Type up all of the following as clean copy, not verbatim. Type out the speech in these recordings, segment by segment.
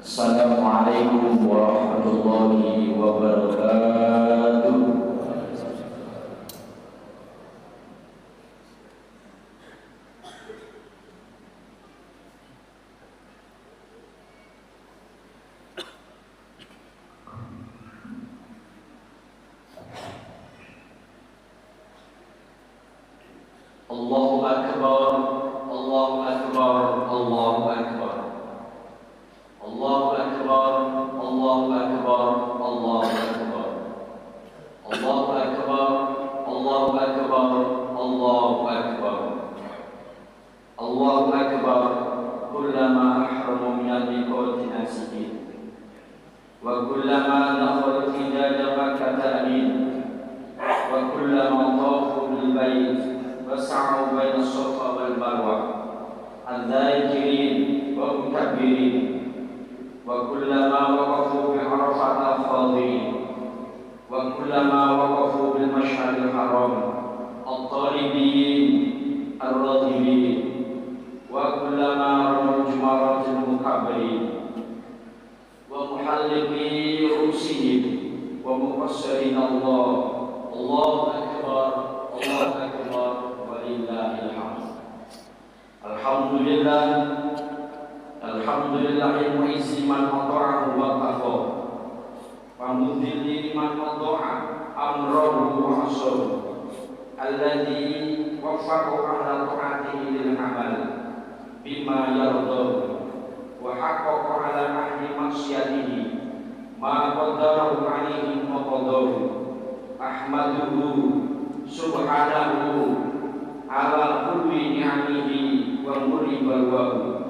Assalamualaikum warahmatullahi wabarakatuh. Allahu Akbar, Allahu Akbar, Allahu Akbar. Allahu Akbar, Allahu Akbar, Allahu Akbar. Allahu Akbar, Allahu Akbar, Allahu Akbar. Allahu Akbar, kullama ahramu min al-miqati nasikin wa kullama dakhalu hijada Makkah amin wa kullama tawafu bil bait wa sa'u baina as-safa wal marwa adh-dhakirin wa mukabbirin wa kullama waqafu bi Arafat al-fadhilin wa kullama waqafu bil mash'ar al-haram at-talibin ar-radhibin wa kullama ramu jumarat al-mukabbirin wa muhalliqi rusihim wa muqassirin Allah. Allahu Akbar, Allahu Akbar, walillahil hamd. Alhamdulillah, alhamdulillahil mu'izzi man ata'ahu wa taqa wa mudhilli man ata'a amrahu wa asahu alladhi waffaqa ala ta'atihi lil amal bima yardahu wa haqqaqa ala ahli maksiyatihi ma qadarahu alaihi wa qadahu. Ahmaduhu subhanahu ala kulli ni'amihi wa murri balwahu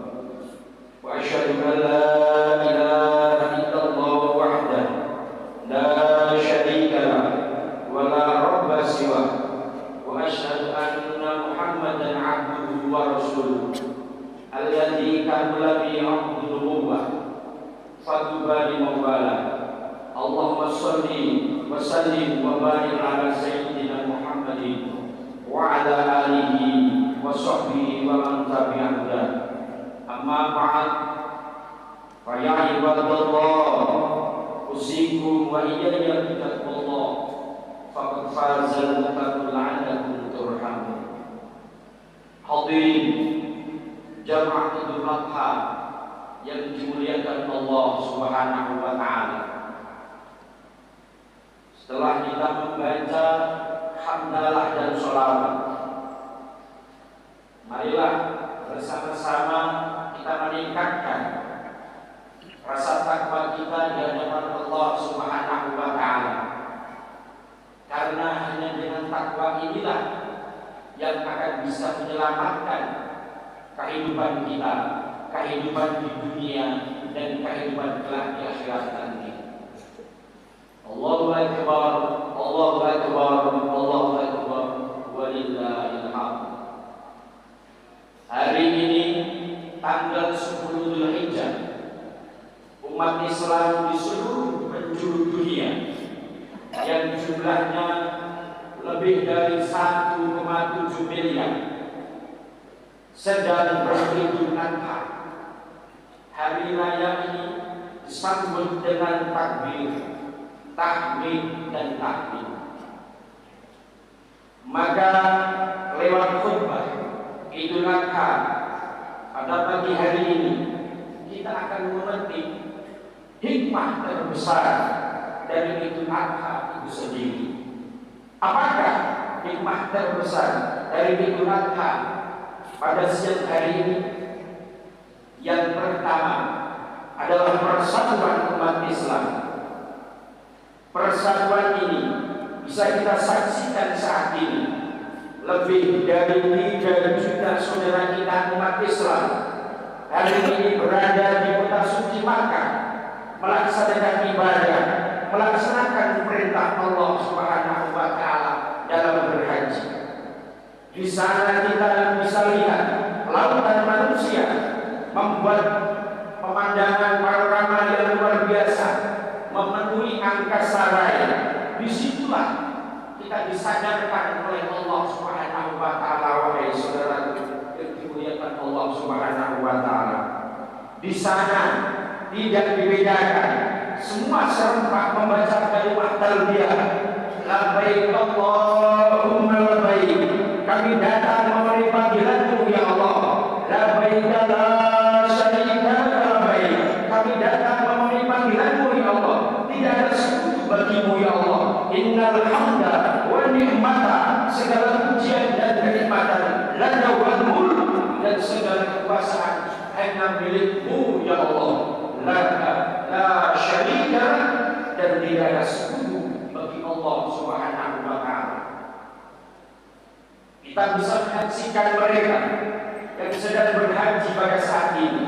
wa asyhadu an la ilaha illallah wahdahu la syarika lah wa la rabba siwah wa asyhadu anna Muhammadan abduhu wa rasuluh alladzi kamula bi abdul nubuwah fatuba li mawala. Allahumma shalli wa sallim wa barik ala sayyidina Muhammadin wa ala alihi wa sahbihi wa man tabi'ahu. Amma ba'd, fa ya ibadallah, usikum wa iyaya bittaqwallah, faqad fazal muttaqun la'allakum turhamun. Hadirin jamaah Idul Adha yang dimuliakan Allah Subhanahu wa taala. Setelah kita membaca hamdalah dan sholawat, marilah bersama-sama kita meningkatkan rasa takwa kita di hadapan Allah Subhanahu wa taala. Karena hanya dengan takwa inilah yang akan bisa menyelamatkan kehidupan kita, kehidupan di dunia dan kehidupan kelak di akhirat nanti. Allahu Akbar, Allahu Akbar, Allahu Akbar, walillahil hamd. Hari ini tanggal 10 Dzulhijjah, umat Islam di seluruh penjuru dunia yang jumlahnya lebih dari 1,7 miliar sedang beridul adha. Hari raya ini disambut dengan takbir, tahmid dan tahmid. Maka lewat khutbah Idul Adha pada pagi hari ini kita akan memetik hikmah terbesar dari Idul Adha itu sendiri. Apakah hikmah terbesar dari Idul Adha pada siang hari ini? Yang pertama adalah persatuan umat Islam. Persatuan ini bisa kita saksikan saat ini. Lebih dari 3 juta saudara kita umat Islam hari ini berada di kota suci Makkah, melaksanakan ibadah, melaksanakan perintah Allah Subhanahu wa taala dalam berhaji. Di sana kita bisa lihat lautan manusia membuat pemandangan panorama yang luar biasa, memenuhi angkasa raya. Disitulah kita disadarkan oleh Allah Subhanahu wa taala, wahai saudara yang dimuliakan Allah Subhanahu wa taala. Di sana tidak dibedakan, semua serempak membaca kalimat talbiyah, labbaik Allahumma labbaik, kami datang memenuhi panggilanmu ya Allah, labbaik la syarika labbaik, kami datang memenuhi panggilanmu ya Allah, tidak ada sekutu bagimu ya Allah, innal hamda wa ni'mata, segala pujian dan kenikmatan, lana wal mulk, dan segala kekuasaan hanya milikmu ya Allah, la syarika, dan tidak ada sekutu bagi Allah Subhanahu wa taala. Kita bisa menyaksikan mereka yang sedang berhaji pada saat ini.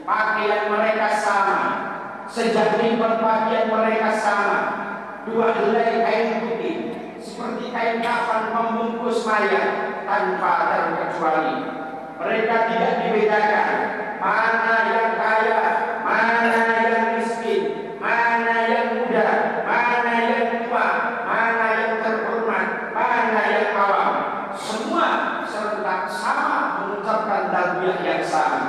Pakaian mereka sama, sejak berpakaian mereka sama, 2 helai kain putih seperti kain kafan membungkus mayat tanpa terkecuali. Mereka tidak dibedakan mana yang kaya, mana yang miskin, mana yang muda, mana yang tua, mana yang terhormat, mana yang awam. Semua serentak sama mengucapkan talbiyah yang sama.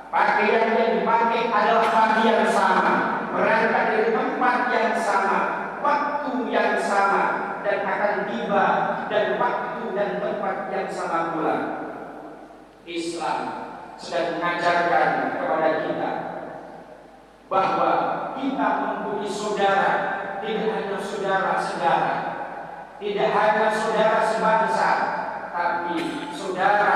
Pakaian yang dipakai adalah pakaian sama, berangkat dari tempat yang sama, waktu yang sama, dan akan tiba dan waktu dan tempat yang sama pula. Islam sedang mengajarkan kepada kita bahwa kita mempunyai saudara, tidak hanya saudara-saudara, tidak hanya saudara sebangsa, tapi saudara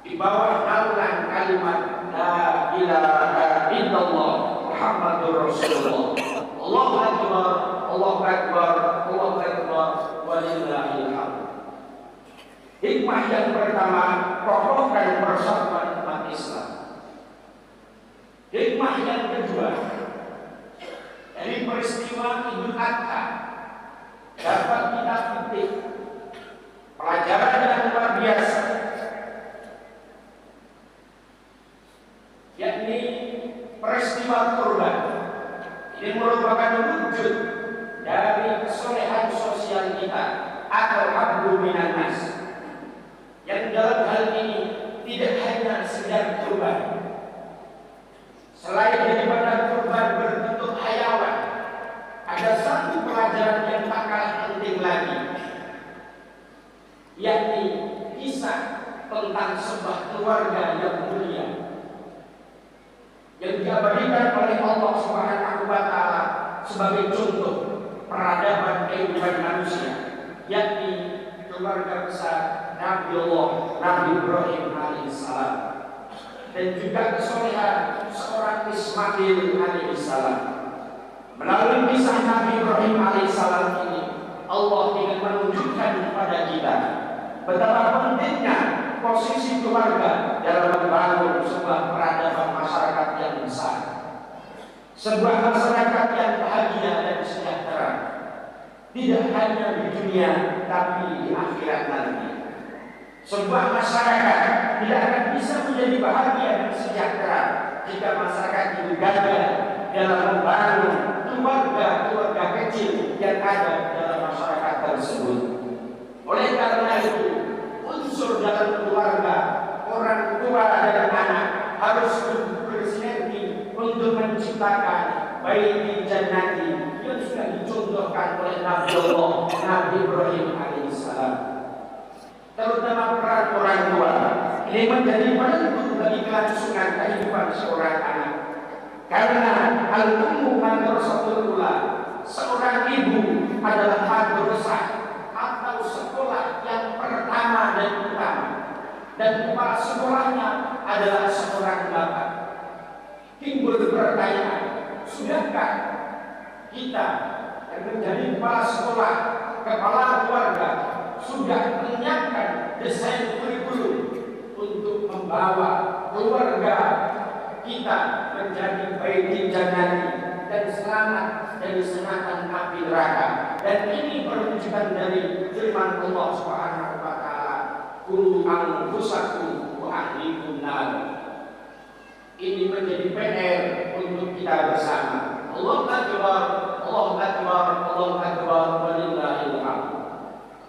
di bawah naungan kalimat la ilaha illallah Muhammadur Rasulullah. Allahu akbar, Allahu akbar, Allahu akbar, walillahil hamd. Hikmah yang pertama, kokohkan persatuan umat Islam. Hikmah yang kedua, dari peristiwa Idul Adha dapat kita petik pelajaran yang luar biasa, yakni peristiwa kurban. Ini merupakan wujud dari kesolehan sosial kita atau hablu minan nas, yang dalam hal ini tidak hanya sekedar kurban. Selain daripada kurban berbentuk hayawan, ada satu pelajaran yang tak kalah penting lagi, yakni kisah tentang sebuah keluarga yang mulia yang diabadikan oleh Allah Subhanahu wa taala sebagai contoh peradaban kehidupan manusia, yakni keluarga besar Nabi Ibrahim alaihissalam, dan juga kesolehan seorang Ismail alaihissalam. Melalui kisah Nabi Ibrahim alaihissalam ini, Allah ingin menunjukkan kepada kita betapa pentingnya posisi keluarga dalam membangun sebuah peradaban masyarakat yang besar, sebuah masyarakat yang bahagia dan sejahtera, tidak hanya di dunia tapi di akhirat nanti. Sebuah masyarakat tidak akan bisa menjadi bahagia dan sejahtera jika masyarakat itu gagal dalam membangun keluarga kecil yang ada dalam masyarakat tersebut. jannati yang sudah dicontohkan oleh Nabi Allah Nabi Ibrahim alaihissalam. Terutama peran orang tua ini menjadi penentu bagi kelangsungan kehidupan seorang anak. Karena al-ummu madrasatul ula, seorang ibu adalah madrasah atau sekolah yang pertama dan utama, dan kepala sekolahnya adalah seorang bapak. Timbul pertanyaan, sudahkah kita yang menjadi kepala sekolah, kepala keluarga sudah menyiapkan desain kurikulum untuk membawa keluarga kita menjadi baiti jannati dan selamat dari sengatan api neraka? Dan ini perwujudan dari firman Allah Subhanahu wa taala, qu anfusakum wa ahlikum nar. Ini menjadi PR untuk kita bersama. Allahu akbar, Allahu akbar, Allahu akbar, walillahil hamd.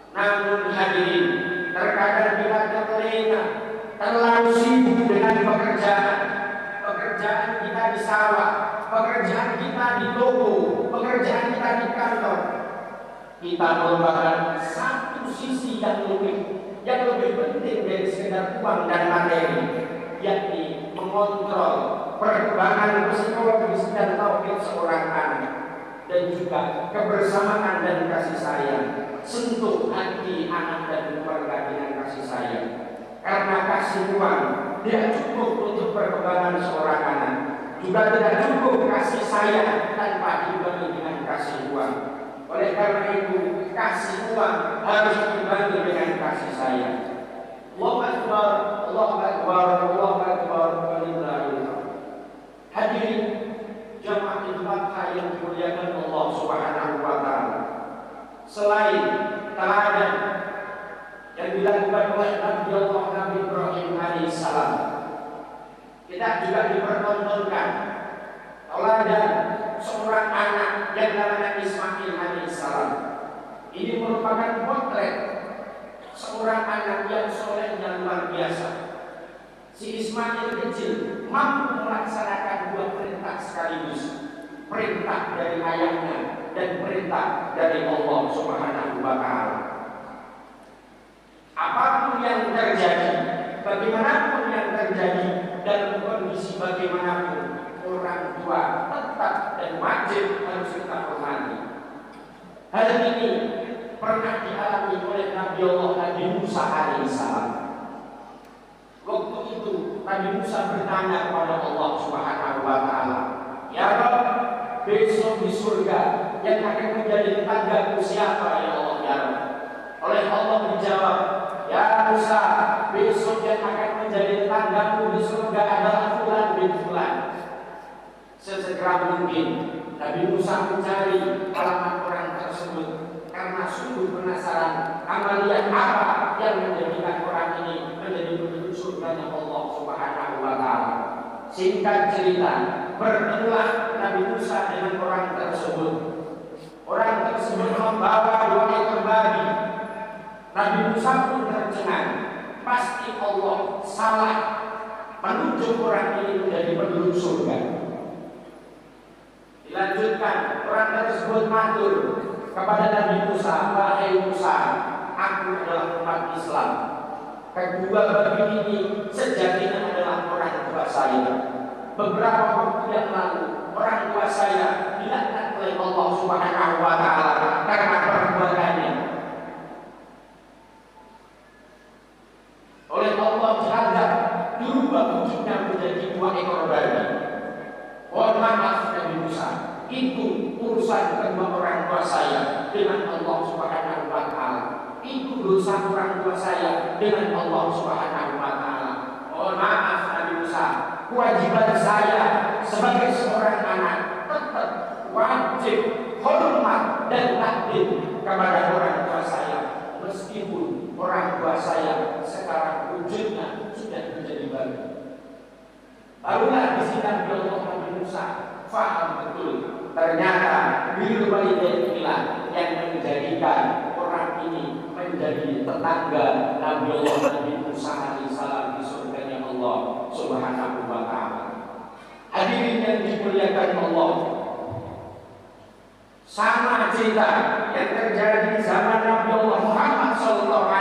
Namun hadirin, terkadang kita terlena, terlalu sibuk dengan pekerjaan kita di sawah, pekerjaan kita di toko, pekerjaan kita di kantor. Kita melupakan satu sisi yang lebih penting dari sekedar uang dan materi, yakni mengontrol perkembangan psikologis dan taufik seorang anak, dan juga kebersamaan dan kasih sayang. Sentuh hati anak dan keluarga dengan kasih sayang. Karena kasih uang tidak cukup untuk perkembangan seorang anak, juga tidak cukup kasih sayang tanpa diimbangi dengan kasih uang. Oleh karena itu, kasih uang harus diimbangi dengan kasih sayang. Allahu akbar, Allahu akbar, Allahu akbar, walillahil hamd. Hadirin jamaah Idul Adha yang dimuliakan Allah Subhanahu wa taala. Selain teladan yang dilakukan oleh Nabi Allah Nabi Ibrahim alaihissalam, kita juga dipertontonkan teladan seorang anak yang namanya Ismail alaihissalam. Ini merupakan potret seorang anak yang soleh dan luar biasa. Si Ismail kecil mampu melaksanakan dua perintah sekaligus, perintah dari ayahnya dan perintah dari Allah Subhanahu wa taala. Apapun yang terjadi, bagaimanapun yang terjadi, dalam kondisi bagaimanapun, orang tua tetap dan wajib harus kita hormati. Hal ini pernah dialami oleh Nabi Allah Nabi Musa alaihissalam. Waktu itu Nabi Musa bertanya kepada Allah Subhanahu wa taala, "Ya Rabb, besok di surga yang akan menjadi tetanggaku siapa ya Allah ya Rabb?" Oleh Allah dijawab, "Ya Musa, besok yang akan menjadi tetanggamu di surga adalah fulan bin fulan." Sesegera mungkin Nabi Musa mencari alamat orang tersebut karena sungguh penasaran amalia apa yang menjadikan orang ini menjadi penduduk surganya Allah Subhanahu wa taala. Singkat cerita, bertemulah Nabi Musa dengan orang tersebut. Orang tersebut membawa 2 ekor babi. Nabi Musa pun tercengang, pasti Allah salah menunjuk orang ini menjadi penduduk surga. Dilanjutkan, orang tersebut matur kepada Nabi Musa, "Wahai Musa, aku adalah umat Islam. Kedua babi ini sejatinya adalah orang tua saya. Beberapa waktu yang lalu orang tua saya dilaknat oleh Allah Subhanahu wa taala karena perbuatannya. Oleh Allah diadab dirubah wujudnya menjadi 2 ekor babi. Mohon maaf Nabi Musa, itu urusan kedua orang tua saya dengan Allah Subhanahu wa taala. Itu dosa orang tua saya dengan Allah Subhanahu wa taala. Mohon maaf Nabi Musa, kewajiban saya sebagai seorang anak tetap wajib hormat dan takdim kepada orang tua saya, meskipun orang tua saya sekarang wujudnya sudah menjadi babi." Barulah di sini Allah Nabi Musa faham betul, ternyata birrul walidain inilah yang menjadikan orang ini menjadi tetangga Nabi Allah Nabi Musa alaihissalam di surganya Allah Subhanahu wa taala. Hadirin yang dimuliakan Allah, Sama cerita yang terjadi di zaman Nabi Allah Muhammad SAW.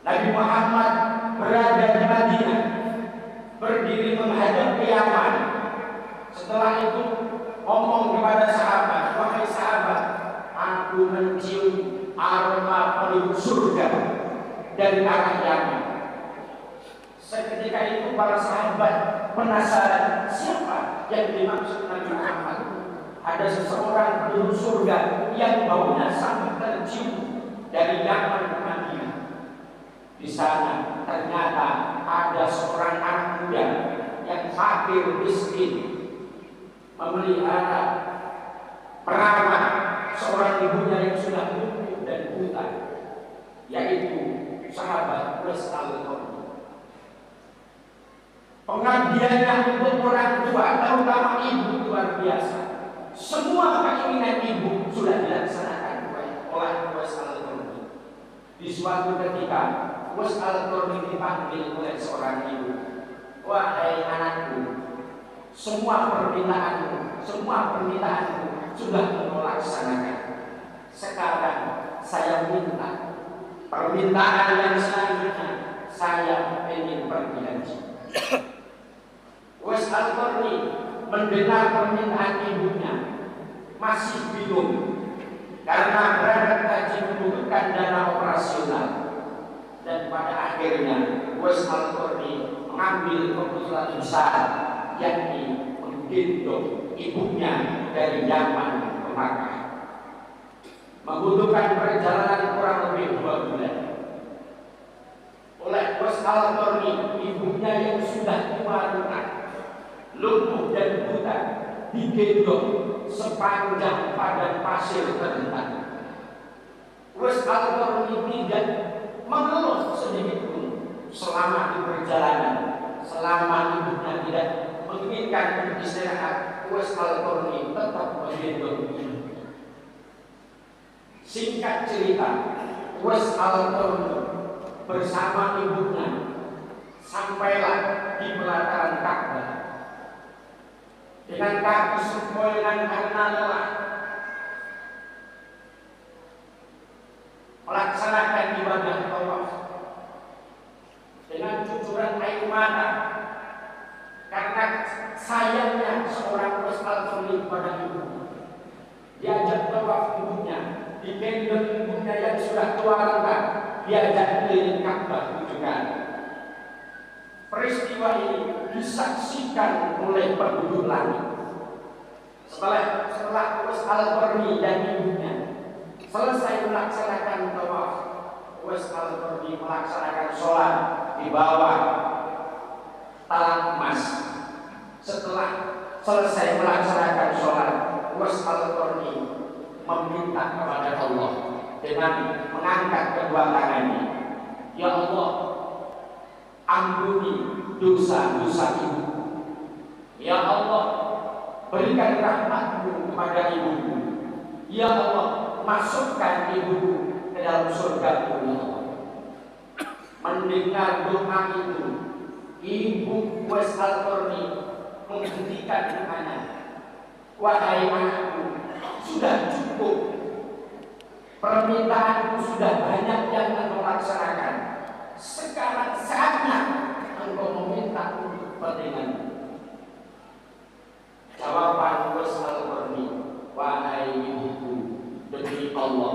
Nabi Muhammad berada di Madinah, berdiri menghadap ke Yaman. Setelah itu ngomong kepada sahabat, wahai sahabat, aku mencium aroma penduduk surga dari arah Yaman. Seketika itu para sahabat penasaran, siapa yang dimaksud Nabi Muhammad? Ada seseorang penduduk surga yang baunya sangat tercium dari Yaman ke Madinah. Di sana ternyata ada seorang anak muda yang fakir miskin, memelihara perawat seorang ibunya yang sudah lumpuh dan buta, yaitu sahabat Uwais al-Qarni. Pengabdiannya untuk orang tua, terutama ibu, luar biasa. Semua keinginan ibu sudah dilaksanakan oleh Uwais al-Qarni. Di suatu ketika Uwais al-Qarni dipanggil oleh seorang ibu, wahai anakku, semua permintaanmu sudah kamu laksanakan. Sekarang saya minta permintaan yang selanjutnya, saya ingin pergi haji. Uwais al-Qarni mendengar permintaan ibunya masih bingung karena berangkat haji membutuhkan dana operasional, dan pada akhirnya Uwais al-Qarni mengambil keputusan besar, yakni menggendong ibunya dari Yaman ke Makkah. Membutuhkan perjalanan kurang lebih 2 bulan. Oleh Uwais al-Qarni, ibunya yang sudah tua renta, lumpuh dan buta, digendong sepanjang padang pasir terhentak. Uwais al-Qarni tidak mengeluh sedikit pun selama di perjalanan. Selama ibunya tidak menginginkan istirahat, Uwais al-Qarni tetap menggendong ibunya. Singkat cerita, Uwais al-Qarni bersama ibunya sampailah di pelataran Ka'bah. Dengan kaki sempoyongan karena lelah, melaksanakan ibadah tawaf dengan cucuran air mata karena sayangnya seorang Uwais al-Qarni kepada ibunya. Diajak tawaf ibunya, digendong ibunya yang sudah tua renta, diajak keliling Ka'bah 7 kali. Peristiwa ini disaksikan oleh penduduk langit. Setelah Uwais al-Qarni dan ibunya selesai melaksanakan tawaf, Uwais al-Qarni melaksanakan sholat di bawah talang emas. Setelah selesai melaksanakan sholat, Uwais al-Qarni meminta kepada Allah dengan mengangkat kedua tangannya, ya Allah, ampuni dosa-dosa ibu. Ya Allah, berikan rahmat-Mu kepada ibuku. Ya Allah, masukkan ibuku ke dalam surga-Mu, ya Allah. Mendengar doa itu, ibu Uwais al-Qarni menghentikan doanya. Wahai anakku, sudah cukup. Permintaanmu sudah banyak yang engkau laksanakan. Sekarang saatnya engkau meminta untuk kepentinganmu. Jawaban Uwais al-Qarni, wahai ibuku, demi Allah,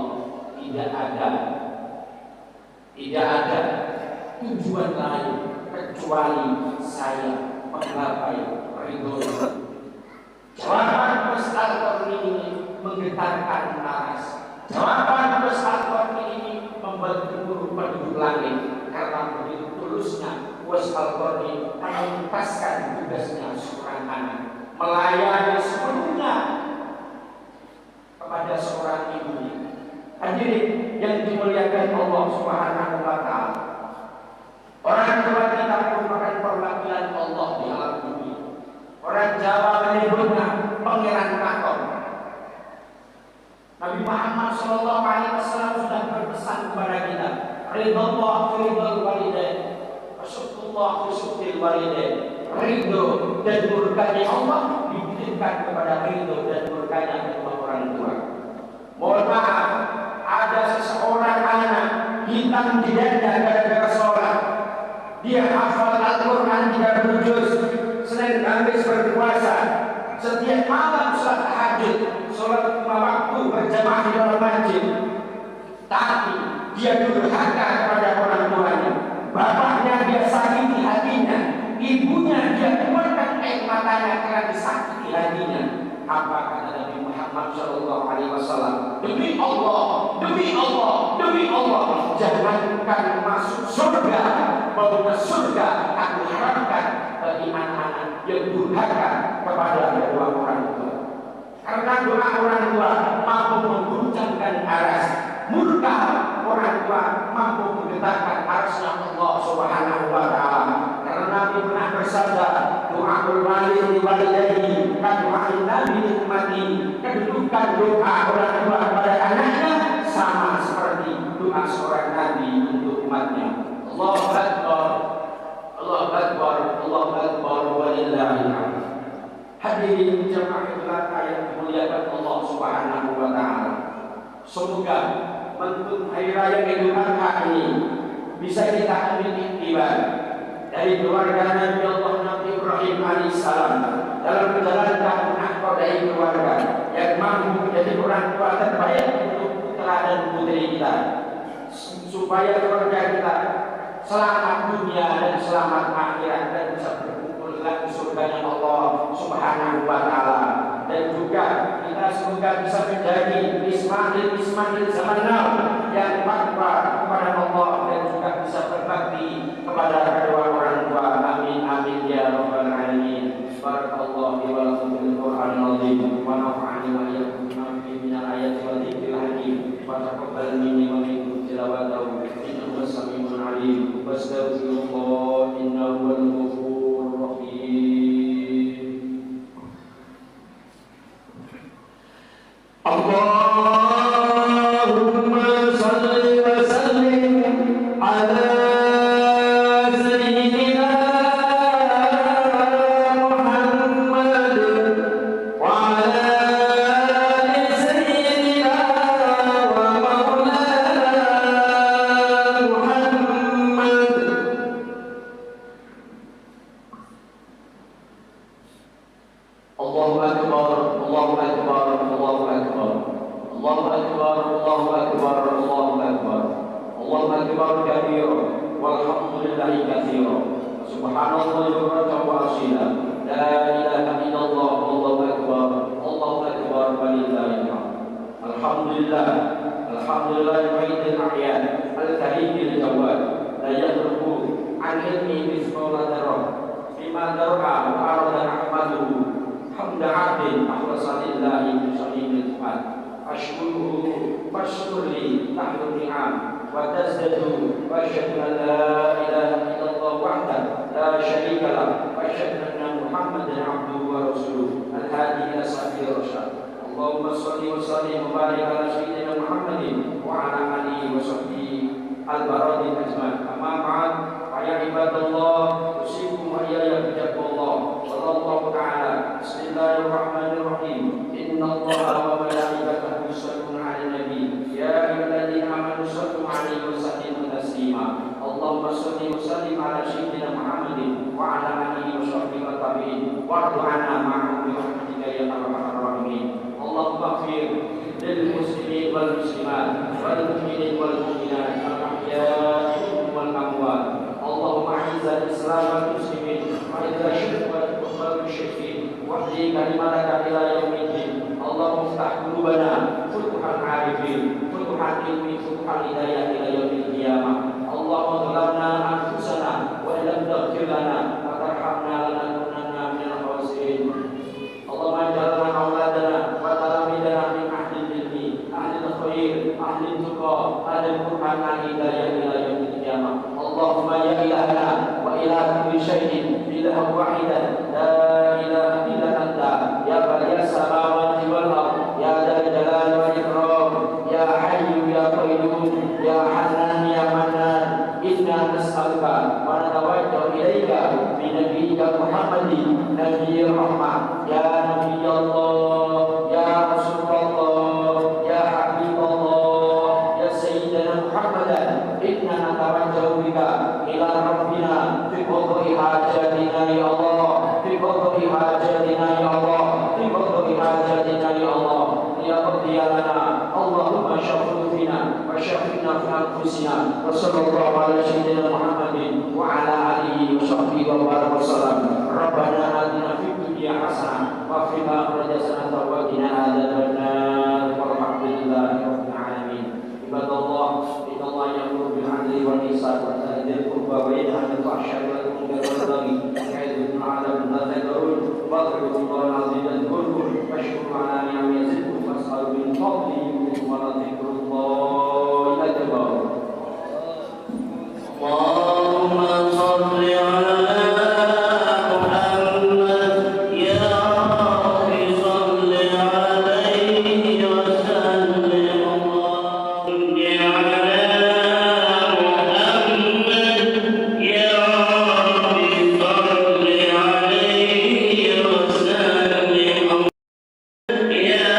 tidak ada tujuan lain kecuali saya menggapai ridho. Jawaban Uwais al-Qarni ini menggetarkan laras. Jawaban Uwais al-Qarni ini membuat gemuruh penduduk langit, karena begitu tulusnya Uwais al-Qarni menuntaskan tugasnya seorang anak, melayani sepenuhnya kepada seorang ibunya. Hadirin yang dimuliakan Allah Subhanahu wa Ta'ala, orang tua kita merupakan perwakilan Allah di alam dunia. Orang Jawa menyebutnya Pangeran Katon. Nabi Muhammad SAW sudah berpesan kepada kita, ridho fi ridhil walidain, syukrullah fi syukril walidain. Ridho dan murkanya Allah dibutuhkan kepada ridho dan murka durhakanya kedua orang tua. Mohon maaf, ada seseorang anak hitam di dada gara-gara sholat. Dia hafal Al-Quran 30 juz, Senin Kamis berpuasa, setiap malam sholat tahajud, sholat 5 waktu berjamaah di dalam masjid. Tapi dia durhaka kepada orang tuanya. Bapaknya dia sakiti hatinya, ibunya dia keluarkan air matanya karena disakiti hatinya. Apa kata Nabi Muhammad SAW? Demi Allah, demi Allah, demi Allah, jangankan masuk surga, baunya surga aku harapkan bagi anak-anak yang durhaka kepada kedua orang tua. Karena doa orang tua mampu mengguncangkan aras, murka orang tua mampu menggetarkan arasnya Allah Subhanahu wa Ta'ala. Karena Nabi pernah bersabda, doaul walid li walidayhi ka doain nabi li ummati. Kedudukan doa orang tua kepada anaknya sama seperti doa seorang nabi untuk umatnya. Allahu Akbar, Allahu Akbar, Allahu Akbar, walillahil hamd. Hadirin jamaah yang dimuliakan Allah Subhanahu wa Ta'ala. Semoga bentuk hari raya Idul Adha ini bisa kita ambil iktibar dari keluarga Nabi Allah Nabi Ibrahim alaihissalam dalam menjalankan nahkoda keluarga yang mampu menjadi orang tua terbaik untuk putra dan putri kita, supaya keluarga kita selamat dunia dan selamat akhirat dan bisa berkumpul dalam surganya Allah Subhanahu wa Ta'ala. Dan juga kita semoga bisa menjadi Ismail zaman now yang takwa kepada Allah dan juga bisa berbakti kepada kedua orang tua. Amin amin ya rabbal alamin. Barakallahu wa lakum bil Qur'anil azim wa nafa'ani wa iyyakum bima fihi minal ayati wa dzikril hakim. Wa taqabbal minni wa minkum tilawatahu innahu was-sami'ul 'alim. Wastaghfirullah innahu huwal ghafurur rahim. Allahumma salli wa sallim ala sayyidina Muhammad wa ala ali sayyidina wa maulana Muhammad. Allahu Akbar, Allahu Akbar, Allahu Akbar. Allahu Akbar, Allahu Akbar, Allahu Akbar. Allahu Akbar kabira walhamdulillahi katsira. Subhanallah bukratan wa asila. La ilaha illallah wallahu akbar. Allahu akbar walillahil hamd. Alhamdulillah. Alhamdulillah wahidil a'yan al-karimil jawad. La yadruku an ilmi mithqala dzarrah. Bima dar'a wa arada ahmaduhu. Hamda 'abdin akhlasa lillahi bi salimil fuad. Ashkuruhu fashkurli tahlu ni'am wa tazdadu wa asyhadu an la ilaha illallah wahdahu la syarika lah wa asyhadu anna Muhammadan 'abduhu wa rasuluh al-hadi ila sabil rasyad. Allahumma shalli wa sallim wa barik ala sayyidina Muhammadin wa ala alihi wa sahbihi al-baradil ajmain. Amma ba'd, ya ibadallah, usikum wa iyaya bittaqwallah. Wallahu ta'ala. Bismillahirrahmanirrahim. Innallaha wa malaikatahu yusholluna 'alan nabi. Ya ayyuhalladzina amanu shallu 'alaihi wa sallimu taslima. Allahumma shalli wa sallim ala sayyidina Muhammadin wa ala alihi wa sahbihi wa tabi'in. Warḍu 'anna ma'ahum bi rahmatika ya arhamar rahimin. Allahumma ighfir lil muslimin wal muslimat wal mu'minin wal mu'minat al-ahya'i wal amwat. Allahumma a'izzal Islam wal muslimin wa idhil syirk wal musyrikin wa ahdi kalimataka ila yaumiddin. Allahumma iftah qulubana futuhal 'arifin futuhal ilmi futuhal hidayah ila yaumil qiyamah. Allahumma zalamna anfusana wa illam taghfir lana wa tarhamna lanakunanna minal khasirin. Allahumma ij'alna auladana wa talamidana min ahlil ilmi ahlil khair ahlil tuqa ahlil qur'an hidayah ila yaumil qiyamah. Allahumma ya ilahana wa ilaha kulli syai'in ilaha wahidan la ilaha illa anta ya badi'as samawati wal ardh ya dzal jalali wal ikram ya hayyu ya qayyum ya hanan ya mannan. Inna nas'aluka wa natawajjahu ilaika bi nabiyyika Muhammadin nabiyir rahmah ya nabiy Allah ya هادي لنا اللهم شفع فينا وشفعنا في أنفسنا وصلى الله على سيدنا محمد وعلى آله وصحبه وبارك وسلم ربنا آتنا في الدنيا حسنة وفي الآخرة حسنة وقنا عذاب النار والحمد لله رب العالمين عباد الله إن الله يأمر بالعدل والإحسان وإيتاء ذي القربى وينهى عن الفحشاء والمنكر والبغي يعظكم لعلكم تذكرون واذكروا الله العظيم يذكركم واشكروا على نعمه يزدكم واسألوا من فضله يؤتكم ولذكر الله أكبر. اللهم صل على Yeah.